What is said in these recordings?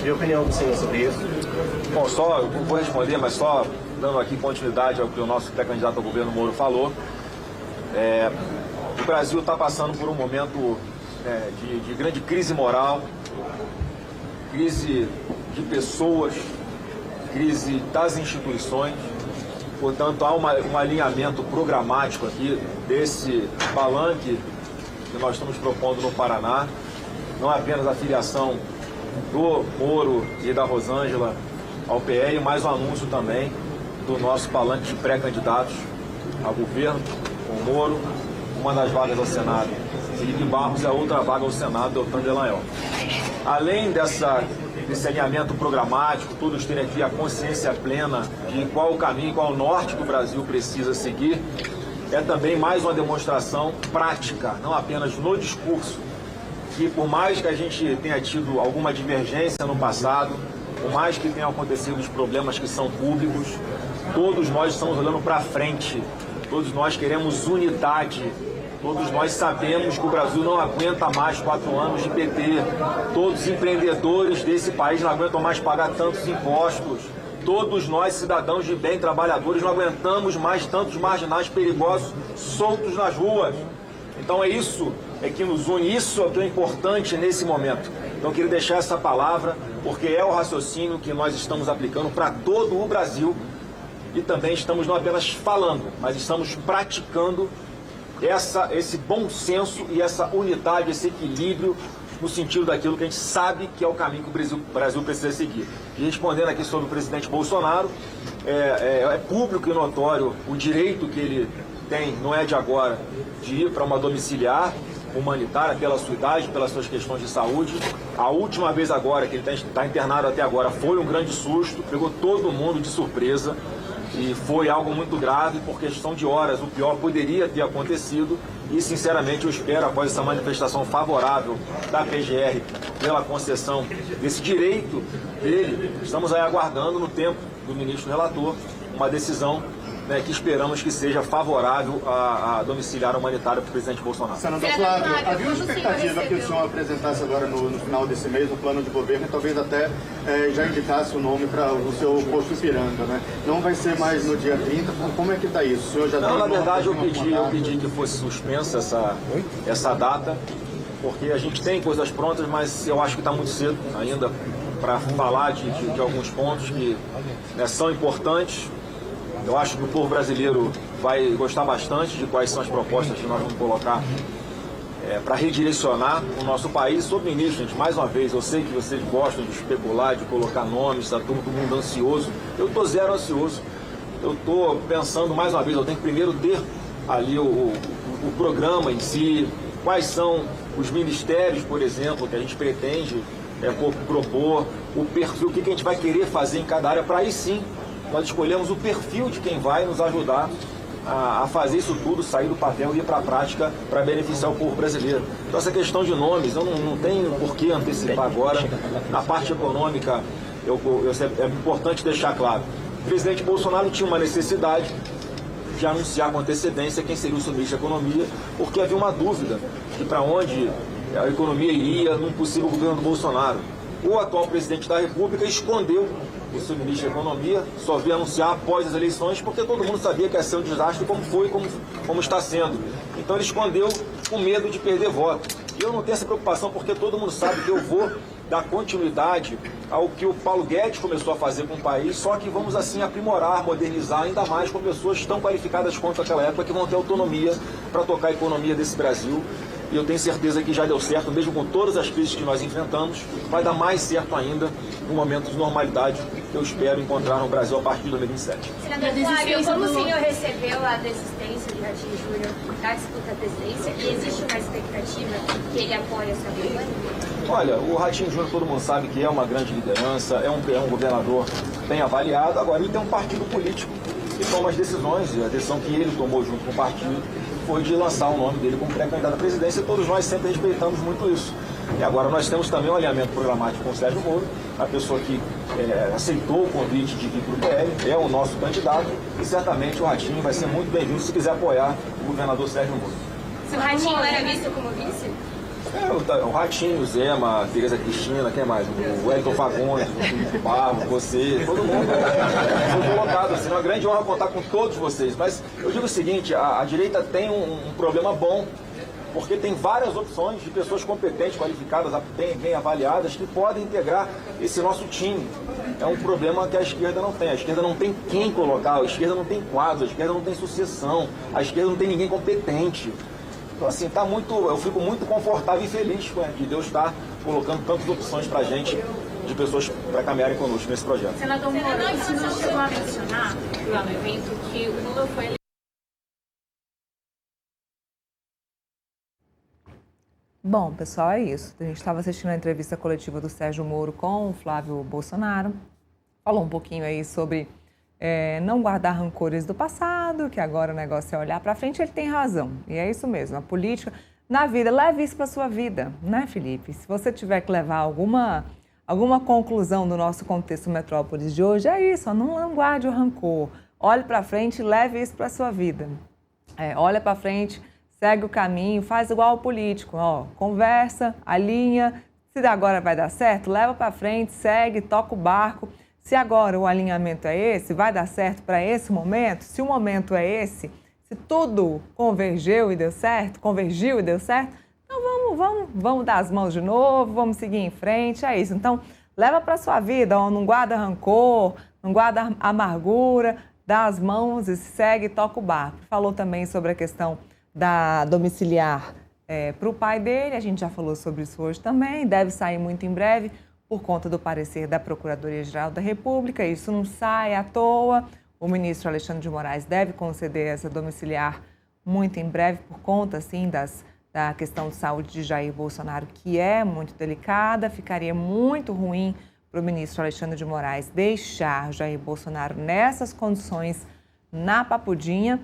Queria a opinião do senhor sobre isso. Bom, eu vou responder, mas só dando aqui continuidade ao que o nosso pré-candidato ao governo Moro falou. O Brasil está passando por um momento de grande crise moral, crise de pessoas, crise das instituições. Portanto, há um alinhamento programático aqui desse palanque que nós estamos propondo no Paraná. Não apenas a filiação do Moro e da Rosângela ao PL, mas o anúncio também do nosso palanque de pré-candidatos ao governo, o Moro, uma das vagas ao Senado, Felipe Barros, e a outra vaga ao Senado, Deltan Dallagnol. Além desse alinhamento programático, todos terem aqui a consciência plena de qual o caminho, qual o norte que o Brasil precisa seguir, é também mais uma demonstração prática, não apenas no discurso, que por mais que a gente tenha tido alguma divergência no passado, por mais que tenham acontecido os problemas que são públicos, todos nós estamos olhando para frente, todos nós queremos unidade, todos nós sabemos que o Brasil não aguenta mais 4 anos de PT, todos os empreendedores desse país não aguentam mais pagar tantos impostos, todos nós, cidadãos de bem, trabalhadores, não aguentamos mais tantos marginais perigosos soltos nas ruas. Então é isso que nos une, isso é o que é importante nesse momento. Então eu queria deixar essa palavra, porque é o raciocínio que nós estamos aplicando para todo o Brasil e também estamos não apenas falando, mas estamos praticando esse bom senso e essa unidade, esse equilíbrio no sentido daquilo que a gente sabe que é o caminho que o Brasil precisa seguir. E respondendo aqui sobre o presidente Bolsonaro, é público e notório o direito que ele tem, não é de agora, de ir para uma domiciliar humanitária pela sua idade, pelas suas questões de saúde. A última vez agora que ele está internado até agora foi um grande susto, pegou todo mundo de surpresa e foi algo muito grave, por questão de horas o pior poderia ter acontecido e sinceramente eu espero, após essa manifestação favorável da PGR pela concessão desse direito dele, estamos aí aguardando no tempo do ministro relator uma decisão que esperamos que seja favorável à domiciliar humanitária para o presidente Bolsonaro. Senador Flávio, havia uma expectativa que o senhor apresentasse agora no final desse mês o plano de governo e talvez até já indicasse o nome para o seu posto Ipiranga, né? Não vai ser mais no dia 30, como é que está isso? O senhor já não, na verdade eu pedi que fosse suspensa essa data, porque a gente tem coisas prontas, mas eu acho que está muito cedo ainda para falar de alguns pontos que são importantes. Eu acho que o povo brasileiro vai gostar bastante de quais são as propostas que nós vamos colocar para redirecionar o nosso país. Sobre o ministro, gente, mais uma vez, eu sei que vocês gostam de especular, de colocar nomes, está todo mundo ansioso. Eu estou zero ansioso. Eu estou pensando, mais uma vez, eu tenho que primeiro ter ali o programa em si, quais são os ministérios, por exemplo, que a gente pretende propor, o perfil, o que a gente vai querer fazer em cada área, para aí sim nós escolhemos o perfil de quem vai nos ajudar a fazer isso tudo, sair do papel e ir para a prática para beneficiar o povo brasileiro. Então essa questão de nomes, eu não tenho por que antecipar agora. Na parte econômica, é importante deixar claro, o presidente Bolsonaro tinha uma necessidade de anunciar com antecedência quem seria o seu ministro da Economia, porque havia uma dúvida de para onde a economia iria num possível governo do Bolsonaro. O atual presidente da República escondeu o seu ministro da Economia, só veio anunciar após as eleições, porque todo mundo sabia que ia ser um desastre, como foi, como está sendo. Então ele escondeu com medo de perder voto. E eu não tenho essa preocupação, porque todo mundo sabe que eu vou dar continuidade ao que o Paulo Guedes começou a fazer com o país, só que vamos assim aprimorar, modernizar ainda mais com pessoas tão qualificadas quanto aquela época, que vão ter autonomia para tocar a economia desse Brasil. E eu tenho certeza que já deu certo, mesmo com todas as crises que nós enfrentamos, vai dar mais certo ainda no momento de normalidade que eu espero encontrar no Brasil a partir de 2027. Senador Flávio, como o senhor recebeu a desistência de Ratinho Júnior da disputa da presidência e existe uma expectativa que ele apoie a sua campanha? Olha, o Ratinho Júnior todo mundo sabe que é uma grande liderança, é um governador bem avaliado, agora ele tem um partido político que toma as decisões, e a decisão que ele tomou junto com o partido foi de lançar o nome dele como pré-candidato à presidência, e todos nós sempre respeitamos muito isso. E agora nós temos também um alinhamento programático com o Sérgio Moro, a pessoa que aceitou o convite de vir para o PL, é o nosso candidato, e certamente o Ratinho vai ser muito bem-vindo se quiser apoiar o governador Sérgio Moro. Se o Ratinho era visto como vice? O Ratinho, o Zema, a Tereza Cristina, quem mais? O Wellington Fagundes, o Felipe Barro, você, todo mundo foi colocado. Assim, é uma grande honra contar com todos vocês. Mas eu digo o seguinte, a direita tem um problema bom, porque tem várias opções de pessoas competentes, qualificadas, bem avaliadas, que podem integrar esse nosso time. É um problema que a esquerda não tem. A esquerda não tem quem colocar, a esquerda não tem quadros, a esquerda não tem sucessão, a esquerda não tem ninguém competente. Então, assim, eu fico muito confortável e feliz de Deus estar colocando tantas opções para a gente, de pessoas para caminharem conosco nesse projeto. Senador Moro, o senhor chegou a mencionar lá no evento que o Lula foi eleito. Bom, pessoal, é isso. A gente estava assistindo a entrevista coletiva do Sérgio Moro com o Flávio Bolsonaro. Falou um pouquinho aí sobre não guardar rancores do passado, que agora o negócio é olhar para frente. Ele tem razão. E é isso mesmo. A política, na vida, leve isso para a sua vida, né, Felipe? Se você tiver que levar alguma conclusão do nosso contexto Metrópolis de hoje, é isso. Não guarde o rancor. Olhe para frente e leve isso para a sua vida. Olha para frente, segue o caminho, faz igual o político, conversa, alinha, se agora vai dar certo, leva para frente, segue, toca o barco. Se agora o alinhamento é esse, vai dar certo para esse momento, se o momento é esse, se tudo convergiu e deu certo, então vamos dar as mãos de novo, vamos seguir em frente, é isso. Então, leva para sua vida, não guarda rancor, não guarda amargura, dá as mãos e segue, toca o barco. Falou também sobre a questão da domiciliar para o pai dele, a gente já falou sobre isso hoje também, deve sair muito em breve por conta do parecer da Procuradoria-Geral da República, isso não sai à toa, o ministro Alexandre de Moraes deve conceder essa domiciliar muito em breve por conta, assim, da questão de saúde de Jair Bolsonaro, que é muito delicada, ficaria muito ruim para o ministro Alexandre de Moraes deixar Jair Bolsonaro nessas condições na Papudinha.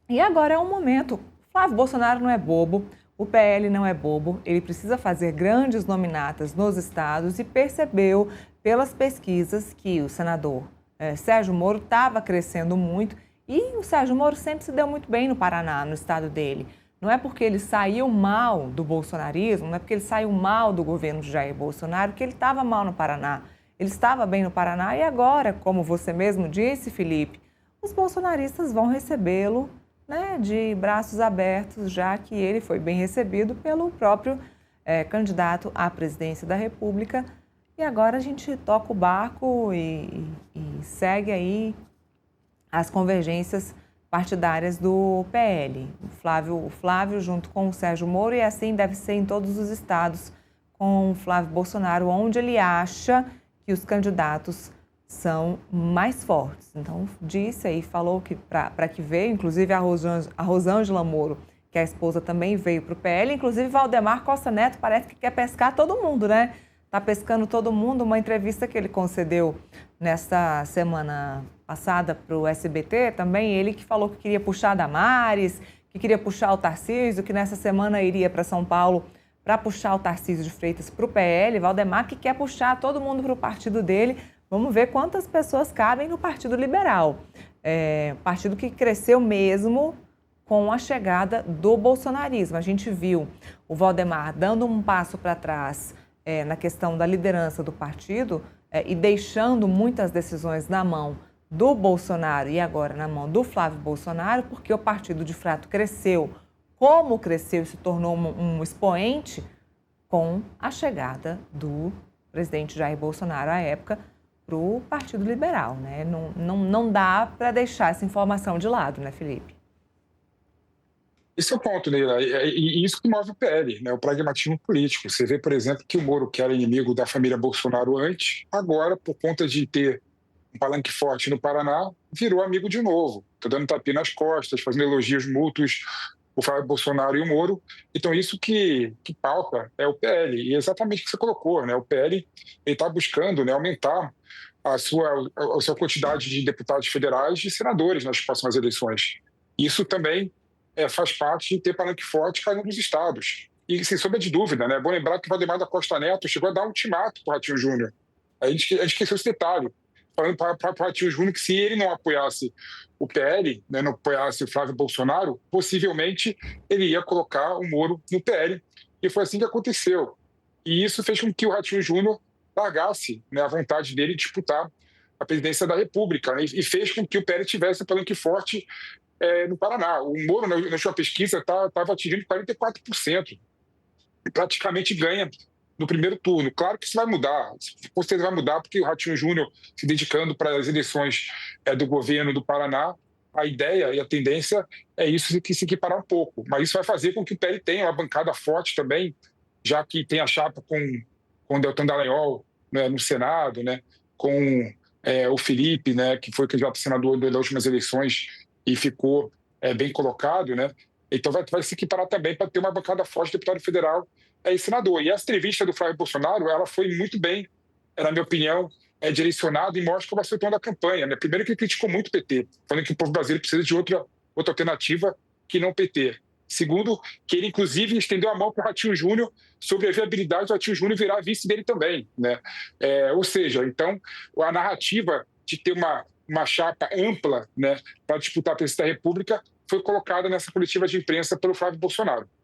E agora é um momento. Flávio Bolsonaro não é bobo, o PL não é bobo, ele precisa fazer grandes nominatas nos estados e percebeu pelas pesquisas que o senador Sérgio Moro estava crescendo muito e o Sérgio Moro sempre se deu muito bem no Paraná, no estado dele. Não é porque ele saiu mal do bolsonarismo, não é porque ele saiu mal do governo de Jair Bolsonaro que ele estava mal no Paraná. Ele estava bem no Paraná e agora, como você mesmo disse, Felipe, os bolsonaristas vão recebê-lo, né, de braços abertos, já que ele foi bem recebido pelo próprio candidato à presidência da República. E agora a gente toca o barco e segue aí as convergências partidárias do PL. O Flávio junto com o Sérgio Moro, e assim deve ser em todos os estados com o Flávio Bolsonaro, onde ele acha que os candidatos são mais fortes. Então, disse aí, falou que para que veio, inclusive a Rosângela Moro, que é a esposa, também veio para o PL, inclusive Valdemar Costa Neto parece que quer pescar todo mundo, né? Está pescando todo mundo. Uma entrevista que ele concedeu nesta semana passada para o SBT, também ele que falou que queria puxar a Damares, que queria puxar o Tarcísio, que nessa semana iria para São Paulo para puxar o Tarcísio de Freitas para o PL, Valdemar que quer puxar todo mundo para o partido dele. Vamos ver quantas pessoas cabem no Partido Liberal. Partido que cresceu mesmo com a chegada do bolsonarismo. A gente viu o Valdemar dando um passo para trás na questão da liderança do partido e deixando muitas decisões na mão do Bolsonaro e agora na mão do Flávio Bolsonaro, porque o partido de fato cresceu como cresceu e se tornou um expoente com a chegada do presidente Jair Bolsonaro à época para o Partido Liberal, né? Não dá para deixar essa informação de lado, né, Felipe? Esse é o ponto, Neila, e isso que move o PL, né? O pragmatismo político. Você vê, por exemplo, que o Moro, que era inimigo da família Bolsonaro antes, agora, por conta de ter um palanque forte no Paraná, virou amigo de novo. Está dando tapinha nas costas, fazendo elogios mútuos, o Flávio Bolsonaro e o Moro. Então, isso que pauta é o PL. E é exatamente o que você colocou, né? O PL está buscando, né, aumentar a sua quantidade de deputados federais e senadores nas próximas eleições. Isso também faz parte de ter palanque forte cada um dos estados. E, sem sombra de dúvida, né? É bom lembrar que o Valdemar da Costa Neto chegou a dar um ultimato para o Ratinho Júnior. A gente esqueceu esse detalhe. Falando para o Ratinho Júnior que se ele não apoiasse o PL, não apoiasse o Flávio Bolsonaro, possivelmente ele ia colocar o Moro no PL E foi assim que aconteceu. E isso fez com que o Ratinho Júnior largasse, né, a vontade dele de disputar a presidência da República, né, e fez com que o Pérez tivesse um palanque forte no Paraná. O Moro, na última pesquisa, estava atingindo 44%, e praticamente ganha no primeiro turno. Claro que isso vai mudar, com certeza vai mudar, porque o Ratinho Júnior se dedicando para as eleições do governo do Paraná, a ideia e a tendência é isso que se equiparar um pouco. Mas isso vai fazer com que o PL tenha uma bancada forte também, já que tem a chapa com Deltan Dallagnol, né, no Senado, né, com o Felipe, né, que foi candidato a senador das últimas eleições e ficou bem colocado, né? Então vai se equiparar também para ter uma bancada forte de deputado federal e senador. E essa entrevista do Flávio Bolsonaro, ela foi muito bem, na minha opinião, direcionada e mostra qual vai ser o tom da campanha, né? Primeiro que ele criticou muito o PT, falando que o povo brasileiro precisa de outra alternativa que não o PT. Segundo, que ele, inclusive, estendeu a mão para o Ratinho Júnior sobre a viabilidade do Ratinho Júnior virar vice dele também, né? Ou seja, então, a narrativa de ter uma chapa ampla, né, para disputar a presidência da República foi colocada nessa coletiva de imprensa pelo Flávio Bolsonaro.